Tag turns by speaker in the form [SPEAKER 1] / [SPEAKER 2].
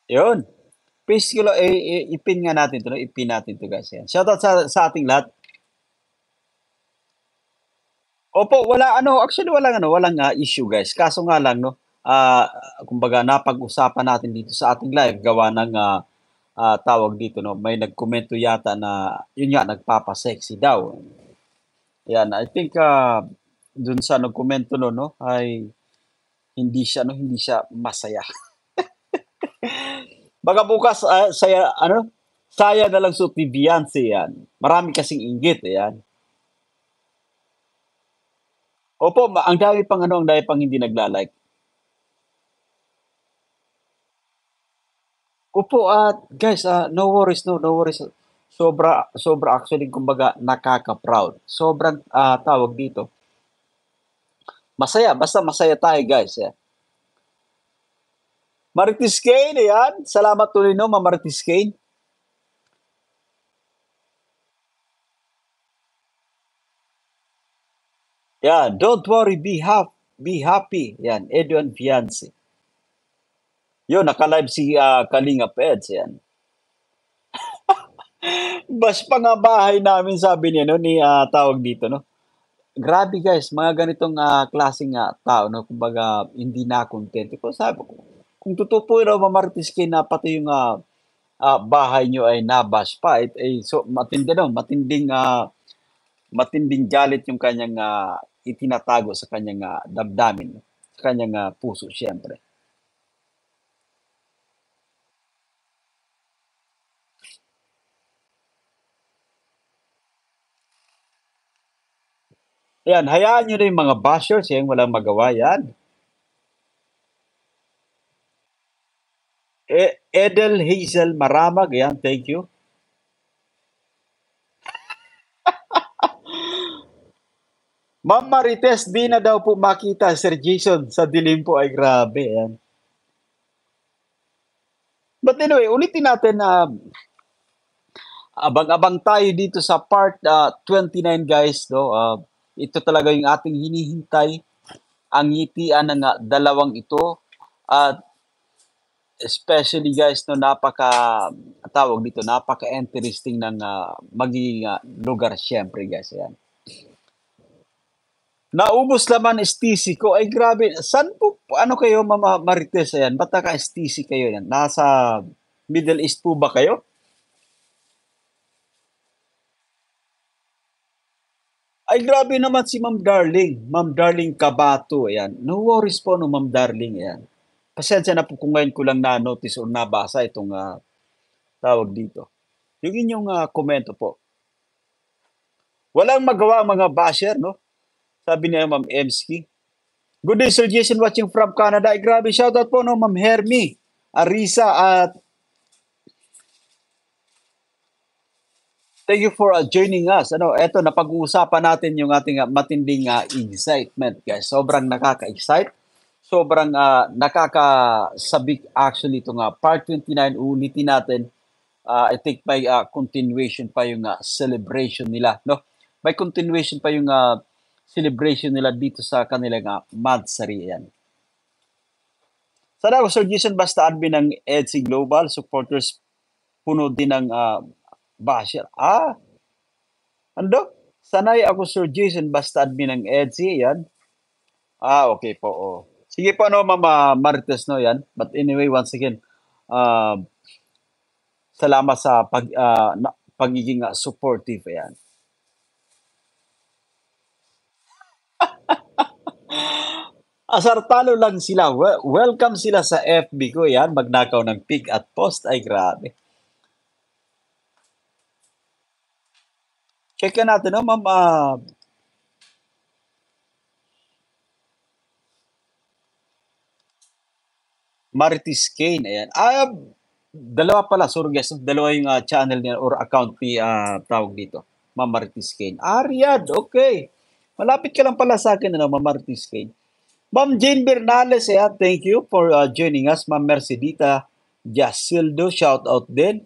[SPEAKER 1] Yun. Please, ipin nga natin 'to, no? Ipin natin 'to, guys, yan. Shoutout sa ating lahat. Opo, actually walang issue, guys. Kaso nga lang 'no, ah, kumbaga napag-usapan natin dito sa ating live gawa ng, tawag dito 'no, may nagkomento yata na yun nga nagpapa-sexy daw. Yan, I think, dun sa nagkomento nun 'no, ay hindi siya masaya. Baka bukas, saya na lang suot ni Beyonce yan. Marami kasing inggit, yan. Opo, ang dami pang hindi nagla-like. Opo, guys, no worries, no worries. Sobra actually kumbaga nakaka-proud. Sobrang, tawag dito, masaya, basta masaya tayo, guys, yan. Marites Kane, ayan. Salamat tuloy, no, Marites Kane. Yan, don't worry, be happy. Yan, Edwin Fiance. Yun, naka-live si Kalinga Peds, yan. Bash pa nga bahay namin, sabi niya, no, ni tawag dito, no. Grabe, guys, mga ganitong klaseng tao, no, kumbaga hindi na content. Kung sabi ko, kung totoo po raw Marites Kane na pati yung bahay nyo ay nabash pa, so matindi no, matinding galit yung kanyang itinatago sa kanyang damdamin, sa kanyang puso, siyempre. Yan, hayaan nyo na yung mga bashers, yan, walang magawa yan. Edel Hazel Maramag, yan, thank you. Ma'am Marites, di na daw po makita Sir Jason sa dilim po ay grabe. Yan. But anyway, ulitin natin na abang-abang tayo dito sa part 29, guys. No? Ito talaga yung ating hinihintay, ang ngitian ng dalawang ito. At especially, guys, no, tawag dito, napaka-interesting ng magiging lugar, syempre, guys. Yan. Naubos naman STC ko. Ay grabe. Saan po, ano kayo, Mama Marites, ayan? Ba't naka-STC kayo yan? Nasa Middle East po ba kayo? Ay grabe naman si Ma'am Darling. Ma'am Darling Kabato, ayan. No worries po, no, Ma'am Darling, ayan. Pasensya na po kung ngayon ko lang na-notice o nabasa itong tawag dito. Yung inyong komento po. Walang magawa ang mga basher, no? Sabi niya Ma'am Emski. Good day, Sir Jason, watching from Canada. Ay, grabe, shoutout po, no, Ma'am Hermi, Arisa, at thank you for joining us. Eto, napag-uusapan natin yung ating matinding excitement, guys. Sobrang nakaka-excite. Sobrang nakakasabik actually itong part 29. Ulitin natin. I think may continuation pa yung celebration nila, no? May continuation pa yung celebration nila dito sa kanilang Madsari. Yan. Sana ako, Sir Jason, basta admin ng EDC Global, supporters puno din ng basher. Ano? Sanay ako, Sir Jason, basta admin ng EDC, yan. Okay po, oh. Sige po, no, Mama Marites, no, yan. But anyway, once again, uh, salamat sa pagiging supportive, yan. Asar talo lang sila. Welcome sila sa FB ko, yan. Magnakaw ng pic at post. Ay, grabe. Check natin, no, Ma'am Marites Kane, ayan. Dalawa pala, sorry guys, no? Dalawa yung channel niya or account ni tawag dito, Ma'am Marites Kane. Riyadh, okay. Malapit ka lang pala sa akin, ano, Ma'am Marites Kane. Ma'am Jane Bernales, thank you for joining us. Ma'am Mercedita Jasildo, shout out din.